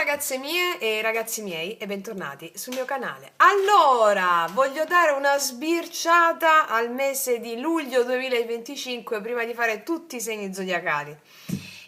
ragazze mie e ragazzi miei e bentornati sul mio canale. Allora, voglio dare una sbirciata al mese di luglio 2025 prima di fare tutti i segni zodiacali.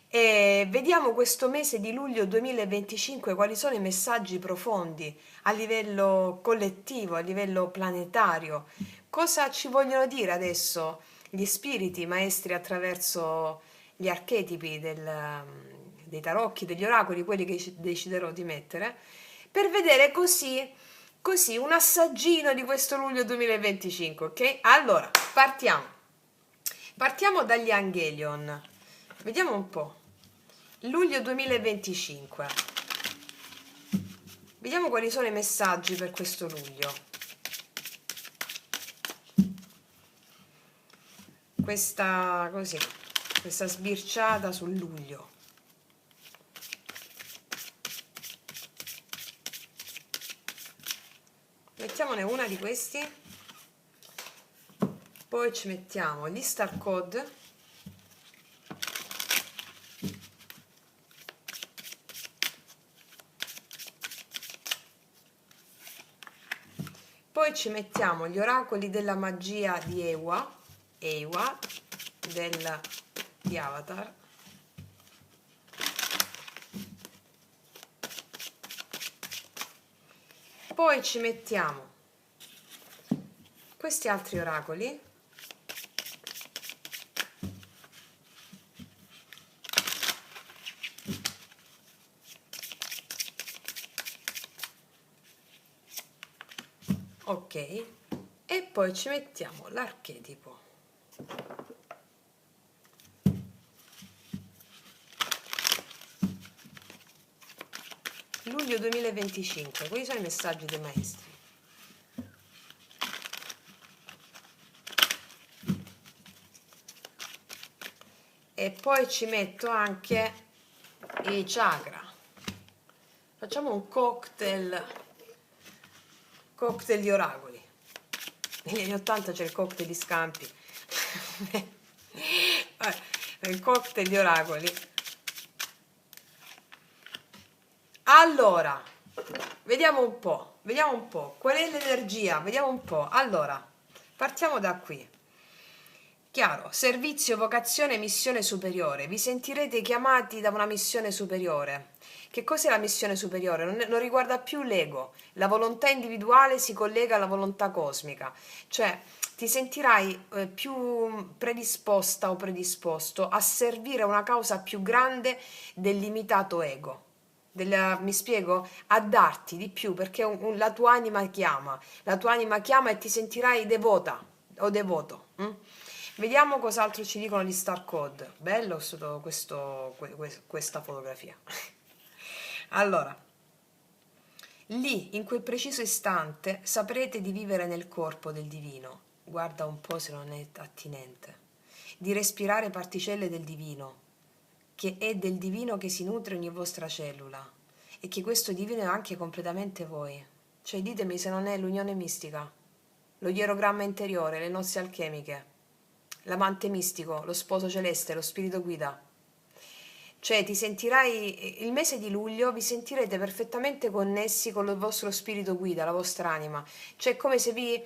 E vediamo questo mese di luglio 2025 quali sono i messaggi profondi a livello collettivo, a livello planetario. Cosa ci vogliono dire adesso gli spiriti maestri attraverso gli archetipi dei tarocchi, degli oracoli, quelli che deciderò di mettere, per vedere così un assaggino di questo luglio 2025, ok? Allora, partiamo dagli Angelion, vediamo un po', luglio 2025, vediamo quali sono i messaggi per questo luglio. Questa sbirciata sul luglio. Mettiamone una di questi, poi ci mettiamo gli star code, poi ci mettiamo gli oracoli della magia di Eywa di Avatar, poi ci mettiamo questi altri oracoli, ok, e poi ci mettiamo l'archetipo. Luglio 2025, quali sono i messaggi dei maestri? E poi ci metto anche i chakra. Facciamo un cocktail di oracoli. Negli anni 80 c'è il cocktail di Scampi. Il cocktail di oracoli. Allora, vediamo un po', qual è l'energia, vediamo un po'. Allora, partiamo da qui. Chiaro, servizio, vocazione, missione superiore. Vi sentirete chiamati da una missione superiore. Che cos'è la missione superiore? Non riguarda più l'ego. La volontà individuale si collega alla volontà cosmica. Cioè, ti sentirai più predisposta o predisposto a servire una causa più grande del limitato ego. Mi spiego? A darti di più, perché la tua anima chiama. La tua anima chiama e ti sentirai devota o devoto. Vediamo cos'altro ci dicono gli star code. Bello questa fotografia. Allora, lì, in quel preciso istante, saprete di vivere nel corpo del divino. Guarda un po' se non è attinente. Di respirare particelle del divino, che è del divino che si nutre ogni vostra cellula, e che questo divino è anche completamente voi. Cioè, ditemi se non è l'unione mistica, lo ierogramma interiore, le nozze alchemiche, l'amante mistico, lo sposo celeste, lo spirito guida. Cioè ti sentirai, il mese di luglio vi sentirete perfettamente connessi con il vostro spirito guida, la vostra anima. Cioè è come se mi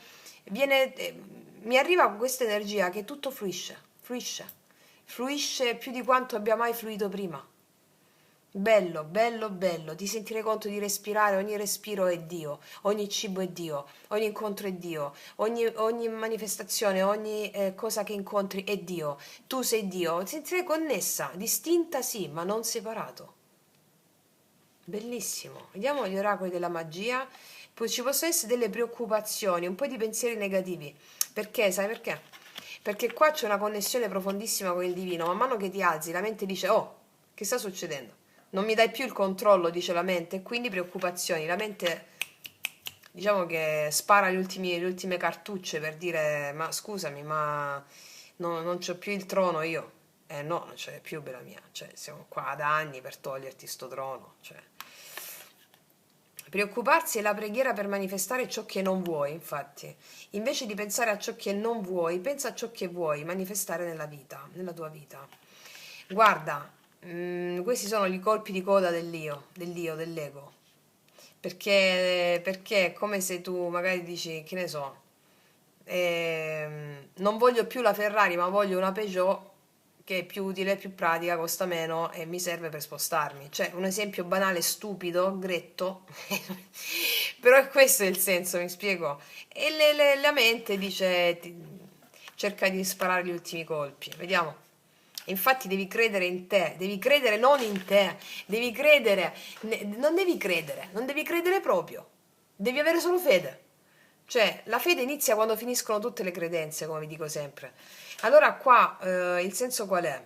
arriva questa energia che tutto fluisce più di quanto abbia mai fluito prima. Bello, bello, bello, ti sentirai conto di respirare, ogni respiro è Dio, ogni cibo è Dio, ogni incontro è Dio, ogni manifestazione, ogni cosa che incontri è Dio, tu sei Dio, ti sentirai connessa, distinta sì, ma non separato. Bellissimo, vediamo gli oracoli della magia, poi ci possono essere delle preoccupazioni, un po' di pensieri negativi, perché, sai perché? Perché qua c'è una connessione profondissima con il divino, man mano che ti alzi la mente dice, oh, che sta succedendo? Non mi dai più il controllo, dice la mente, e quindi preoccupazioni. La mente, diciamo che spara le ultime cartucce per dire, ma scusami, ma non c'ho più il trono io. No, non ce l'hai più, bella mia. Cioè, siamo qua da anni per toglierti sto trono. Cioè. Preoccuparsi è la preghiera per manifestare ciò che non vuoi, infatti. Invece di pensare a ciò che non vuoi, pensa a ciò che vuoi manifestare nella vita, nella tua vita. Guarda, Questi sono i colpi di coda dell'io, dell'ego. Perché è come se tu magari dici, che ne so, non voglio più la Ferrari, ma voglio una Peugeot che è più utile, più pratica, costa meno e mi serve per spostarmi. Cioè, un esempio banale, stupido, gretto, però è questo il senso, mi spiego. E la mente dice, cerca di sparare gli ultimi colpi. Vediamo. Infatti devi credere in te, devi credere non in te, devi credere, non devi credere proprio, devi avere solo fede. Cioè, la fede inizia quando finiscono tutte le credenze, come vi dico sempre. Allora qua il senso qual è?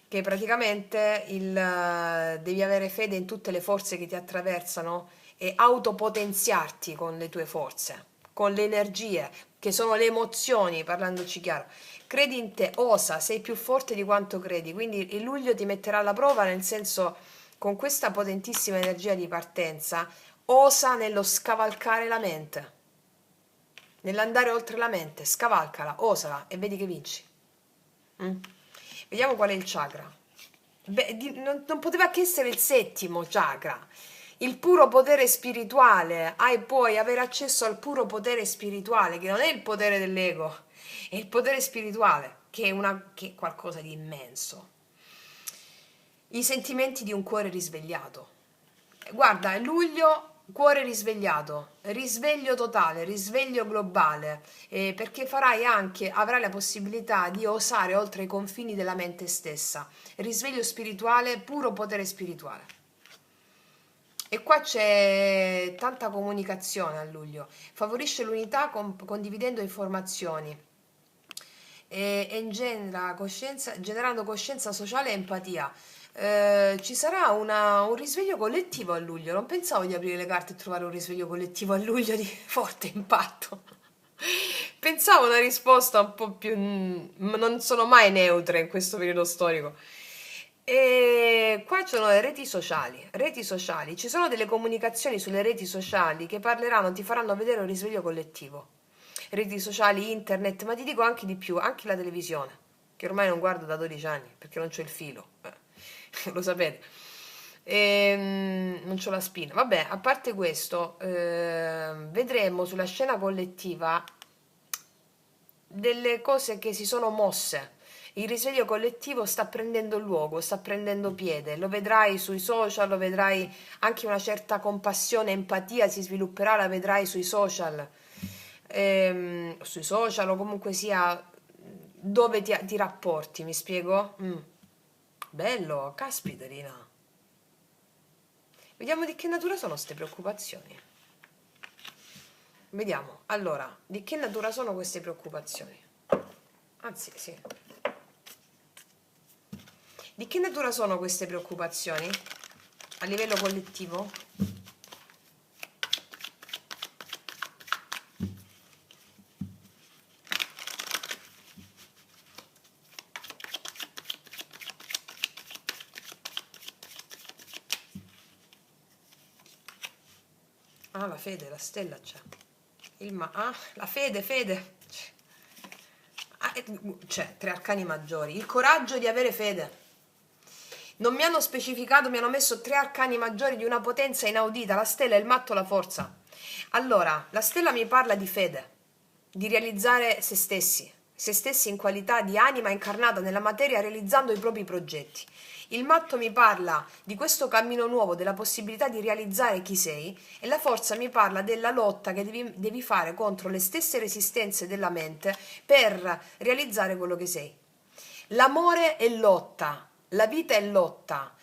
Che praticamente devi avere fede in tutte le forze che ti attraversano e autopotenziarti con le tue forze, con le energie, che sono le emozioni, parlandoci chiaro. Credi in te, osa, sei più forte di quanto credi, quindi il luglio ti metterà alla prova, nel senso, con questa potentissima energia di partenza, osa nello scavalcare la mente, nell'andare oltre la mente, scavalcala, osala e vedi che vinci. Mm? Vediamo qual è il chakra. Beh, non poteva che essere il settimo chakra, il puro potere spirituale. Puoi avere accesso al puro potere spirituale, che non è il potere dell'ego, è il potere spirituale, che è qualcosa di immenso. I sentimenti di un cuore risvegliato. Guarda, è luglio, cuore risvegliato, risveglio totale, risveglio globale, perché avrai la possibilità di osare oltre i confini della mente stessa. Risveglio spirituale, puro potere spirituale. E qua c'è tanta comunicazione a luglio. Favorisce l'unità condividendo informazioni e generando coscienza sociale e empatia. Ci sarà un risveglio collettivo a luglio. Non pensavo di aprire le carte e trovare un risveglio collettivo a luglio di forte impatto. Pensavo una risposta un po' più. Non sono mai neutre in questo periodo storico. E qua ci sono le reti sociali. Reti sociali. Ci sono delle comunicazioni sulle reti sociali che ti faranno vedere un risveglio collettivo. Reti sociali, internet, ma ti dico anche di più, anche la televisione, che ormai non guardo da 12 anni perché non c'ho il filo, lo sapete. Non c'ho la spina. Vabbè, a parte questo, vedremo sulla scena collettiva delle cose che si sono mosse. Il risveglio collettivo sta prendendo luogo, sta prendendo piede, lo vedrai sui social, lo vedrai anche una certa compassione, empatia si svilupperà, la vedrai sui social o comunque sia dove ti rapporti, mi spiego? Bello, caspiterina. Vediamo di che natura sono queste preoccupazioni. Vediamo, allora, di che natura sono queste preoccupazioni? Anzi, sì. Di che natura sono queste preoccupazioni a livello collettivo? Ah, la fede, la stella c'è. La fede. C'è, tre arcani maggiori. Il coraggio di avere fede. Non mi hanno specificato, mi hanno messo tre arcani maggiori di una potenza inaudita, la stella, il matto, la forza. Allora, la stella mi parla di fede, di realizzare se stessi in qualità di anima incarnata nella materia realizzando i propri progetti. Il matto mi parla di questo cammino nuovo, della possibilità di realizzare chi sei, e la forza mi parla della lotta che devi fare contro le stesse resistenze della mente per realizzare quello che sei. L'amore è lotta, la vita è lotta.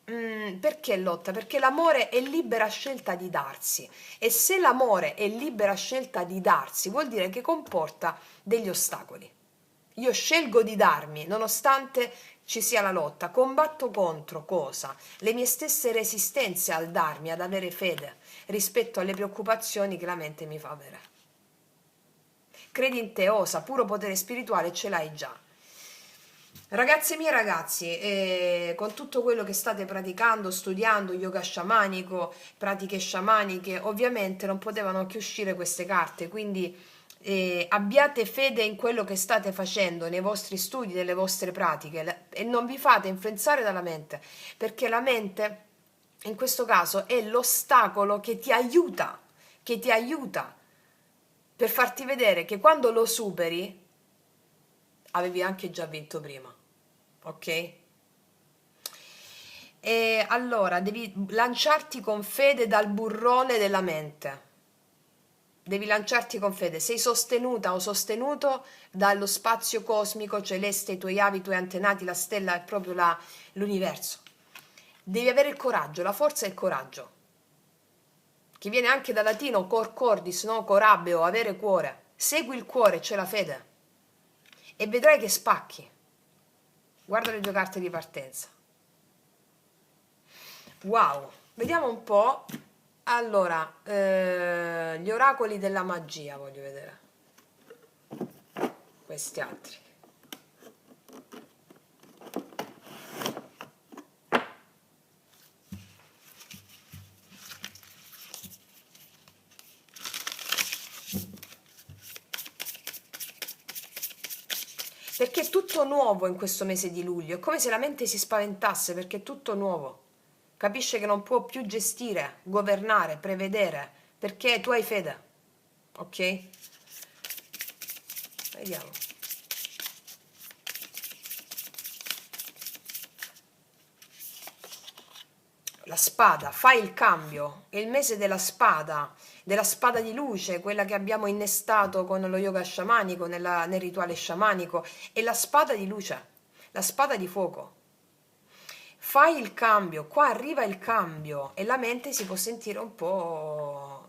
Perché lotta? Perché l'amore è libera scelta di darsi, e se l'amore è libera scelta di darsi vuol dire che comporta degli ostacoli. Io scelgo di darmi nonostante ci sia la lotta, combatto contro cosa? Le mie stesse resistenze al darmi, ad avere fede rispetto alle preoccupazioni che la mente mi fa avere. Credi in te, osa, puro potere spirituale ce l'hai già. Ragazze mie, ragazzi, con tutto quello che state praticando, studiando, yoga sciamanico, pratiche sciamaniche, ovviamente non potevano che uscire queste carte, quindi abbiate fede in quello che state facendo, nei vostri studi, nelle vostre pratiche, e non vi fate influenzare dalla mente, perché la mente in questo caso è l'ostacolo che ti aiuta per farti vedere che quando lo superi avevi anche già vinto prima, ok? E allora devi lanciarti con fede dal burrone della mente. Devi lanciarti con fede. Sei sostenuta o sostenuto dallo spazio cosmico celeste, i tuoi avi, i tuoi antenati, la stella è proprio l'universo. Devi avere il coraggio, la forza e il coraggio, che viene anche dal latino cor cordis, no? Corabeo, avere cuore. Segui il cuore, c'è la fede e vedrai che spacchi. Guarda le due carte di partenza. Wow, vediamo un po'. Allora, gli oracoli della magia voglio vedere. Questi altri. Perché è tutto nuovo in questo mese di luglio, è come se la mente si spaventasse perché è tutto nuovo. Capisce che non può più gestire, governare, prevedere, perché tu hai fede. Ok? Vediamo. La spada, fai il cambio, è il mese della spada di luce, quella che abbiamo innestato con lo yoga sciamanico, nel rituale sciamanico, è la spada di luce, la spada di fuoco. Fai il cambio, qua arriva il cambio e la mente si può sentire un po'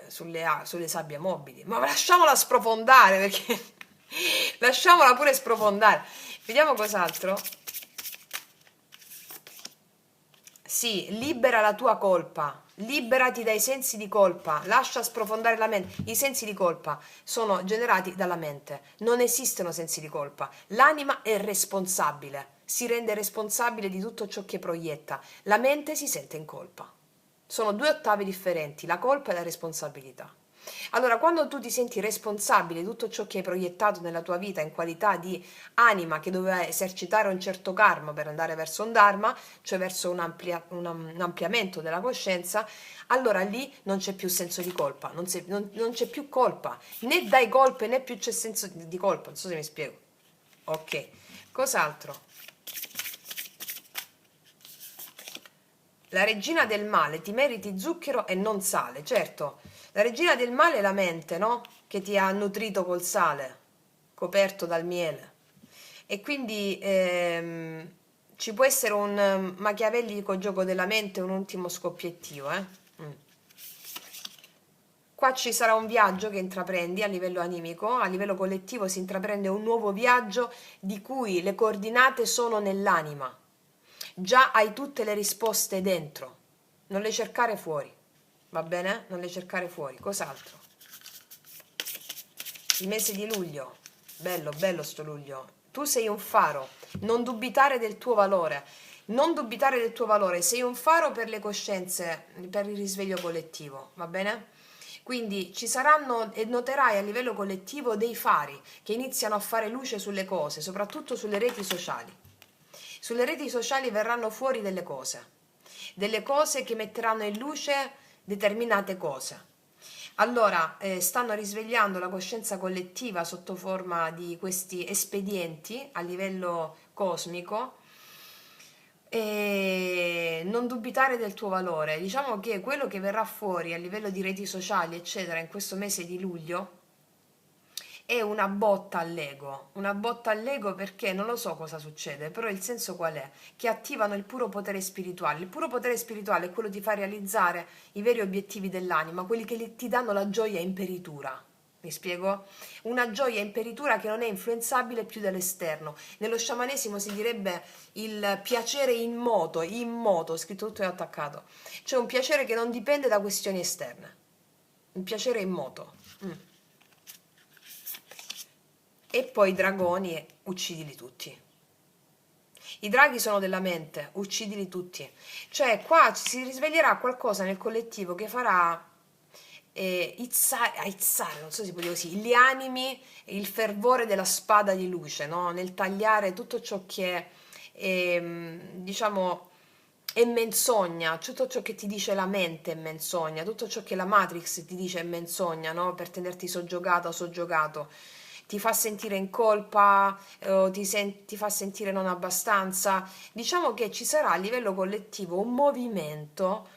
sulle sabbie mobili, ma lasciamola sprofondare perché lasciamola pure sprofondare. Vediamo cos'altro. Sì, libera la tua colpa, liberati dai sensi di colpa, lascia sprofondare la mente. I sensi di colpa sono generati dalla mente, non esistono sensi di colpa. L'anima è responsabile, si rende responsabile di tutto ciò che proietta. La mente si sente in colpa. Sono due ottave differenti, la colpa e la responsabilità. Allora, quando tu ti senti responsabile di tutto ciò che hai proiettato nella tua vita in qualità di anima che doveva esercitare un certo karma per andare verso un dharma, cioè verso un ampliamento della coscienza, allora lì non c'è più senso di colpa, non c'è più colpa, né dai colpe né più c'è senso di colpa, non so se mi spiego. Ok, cos'altro? La regina del male, ti meriti zucchero e non sale, certo. La regina del male è la mente, no? Che ti ha nutrito col sale, coperto dal miele. E quindi ci può essere un machiavellico gioco della mente, un ultimo scoppiettio, eh? Mm. Qua ci sarà un viaggio che intraprendi a livello animico, a livello collettivo si intraprende un nuovo viaggio di cui le coordinate sono nell'anima. Già hai tutte le risposte dentro, non le cercare fuori, va bene? Non le cercare fuori. Cos'altro? Il mese di luglio, bello, bello sto luglio. Tu sei un faro, non dubitare del tuo valore. Non dubitare del tuo valore, sei un faro per le coscienze, per il risveglio collettivo, va bene? Quindi ci saranno e noterai a livello collettivo dei fari che iniziano a fare luce sulle cose, soprattutto sulle reti sociali. Sulle reti sociali verranno fuori delle cose che metteranno in luce determinate cose. Allora, stanno risvegliando la coscienza collettiva sotto forma di questi espedienti a livello cosmico e non dubitare del tuo valore. Diciamo che quello che verrà fuori a livello di reti sociali, eccetera, in questo mese di luglio è una botta all'ego perché non lo so cosa succede, però il senso qual è? Che attivano il puro potere spirituale. Il puro potere spirituale è quello di far realizzare i veri obiettivi dell'anima, quelli che ti danno la gioia in peritura. Mi spiego? Una gioia in peritura che non è influenzabile più dall'esterno. Nello sciamanesimo si direbbe il piacere in moto, scritto tutto e attaccato. Cioè un piacere che non dipende da questioni esterne. Un piacere in moto. Mm. E poi i dragoni, uccidili tutti. I draghi sono della mente, uccidili tutti. Cioè qua si risveglierà qualcosa nel collettivo che farà aizzare, non so se si può dire così, gli animi, il fervore della spada di luce, no? Nel tagliare tutto ciò che diciamo è menzogna, tutto ciò che ti dice la mente è menzogna, tutto ciò che la Matrix ti dice è menzogna, no? Per tenerti soggiogato o soggiogato, ti fa sentire in colpa, ti fa sentire non abbastanza. Diciamo che ci sarà a livello collettivo un movimento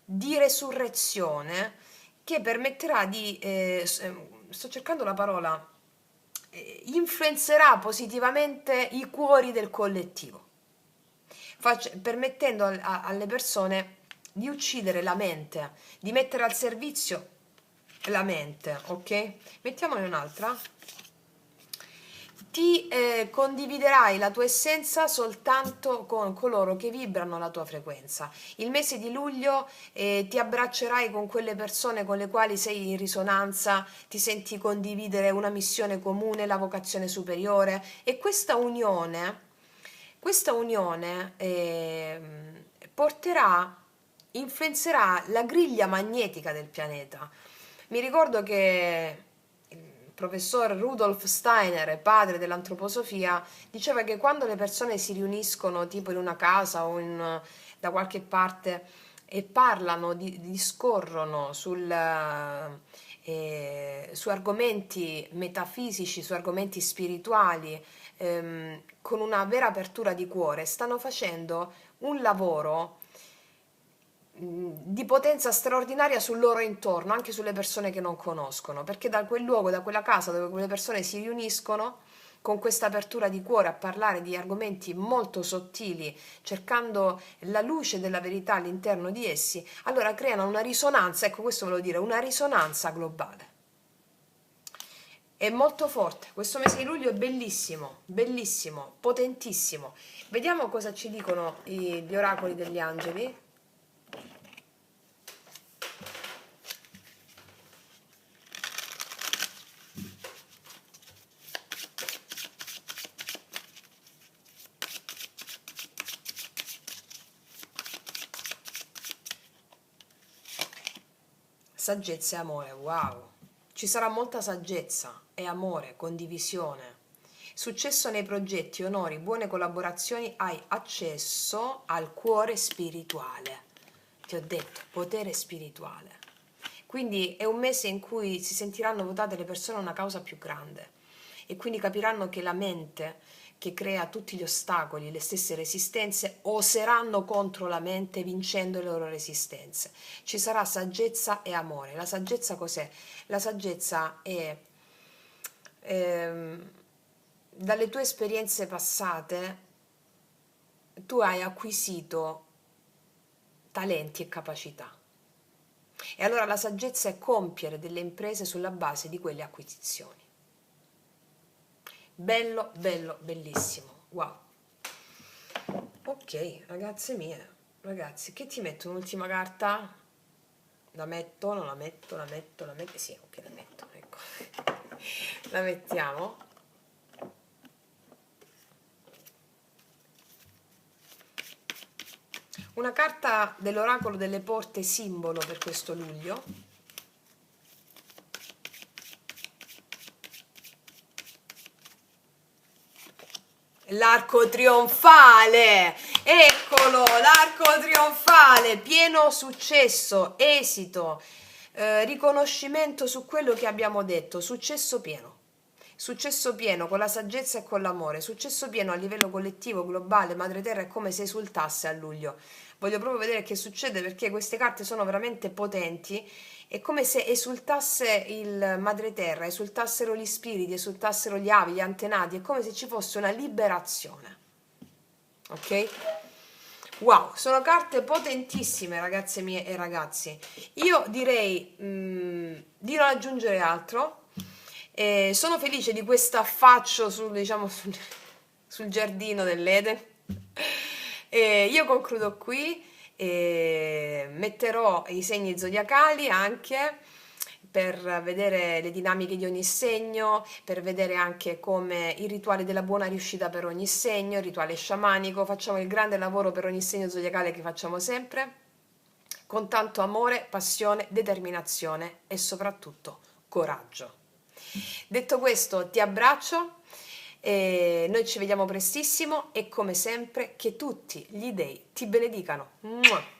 di resurrezione che permetterà di, sto cercando la parola, influenzerà positivamente i cuori del collettivo, permettendo alle persone di uccidere la mente, di mettere al servizio la mente, ok? Mettiamone un'altra. Ti condividerai la tua essenza soltanto con coloro che vibrano la tua frequenza. Il mese di luglio ti abbraccerai con quelle persone con le quali sei in risonanza, ti senti condividere una missione comune, la vocazione superiore, e questa unione influenzerà la griglia magnetica del pianeta. Mi ricordo che il professor Rudolf Steiner, padre dell'antroposofia, diceva che quando le persone si riuniscono tipo in una casa o da qualche parte e parlano, discorrono su argomenti metafisici, su argomenti spirituali, con una vera apertura di cuore, stanno facendo un lavoro di potenza straordinaria sul loro intorno, anche sulle persone che non conoscono, perché da quel luogo, da quella casa dove quelle persone si riuniscono con questa apertura di cuore a parlare di argomenti molto sottili, cercando la luce della verità all'interno di essi, allora creano una risonanza, ecco questo volevo dire, una risonanza globale. È molto forte, questo mese di luglio è bellissimo, bellissimo, potentissimo. Vediamo cosa ci dicono gli oracoli degli angeli. Saggezza e amore, wow. Ci sarà molta saggezza e amore, condivisione. Successo nei progetti, onori, buone collaborazioni, hai accesso al cuore spirituale. Ti ho detto, potere spirituale. Quindi è un mese in cui si sentiranno votate le persone a una causa più grande e quindi capiranno che la mente che crea tutti gli ostacoli, le stesse resistenze, oseranno contro la mente vincendo le loro resistenze. Ci sarà saggezza e amore. La saggezza cos'è? La saggezza è dalle tue esperienze passate tu hai acquisito talenti e capacità. E allora la saggezza è compiere delle imprese sulla base di quelle acquisizioni. Bello, bello, bellissimo. Wow. Ok, ragazze mie, ragazzi, che ti metto un'ultima carta? La metto, non la metto, la metto, la metto. Sì, ok, la metto, ecco. La mettiamo. Una carta dell'oracolo delle porte simbolo per questo luglio. L'arco trionfale, eccolo, l'arco trionfale, pieno successo, esito, riconoscimento su quello che abbiamo detto, successo pieno con la saggezza e con l'amore, successo pieno a livello collettivo, globale, Madre Terra è come se esultasse a luglio. Voglio proprio vedere che succede perché queste carte sono veramente potenti. È come se esultasse il Madre Terra, esultassero gli spiriti, esultassero gli avi, gli antenati, è come se ci fosse una liberazione. Ok? Wow, sono carte potentissime, ragazze mie e ragazzi. Io direi di non aggiungere altro. Sono felice di questo affaccio sul giardino dell'Eden. Io concludo qui. Metterò i segni zodiacali anche per vedere le dinamiche di ogni segno, per vedere anche come i rituali della buona riuscita per ogni segno, il rituale sciamanico, facciamo il grande lavoro per ogni segno zodiacale che facciamo sempre. con tanto amore, passione, determinazione e soprattutto coraggio. Detto questo, ti abbraccio, noi ci vediamo prestissimo e come sempre che tutti gli dei ti benedicano. Mua!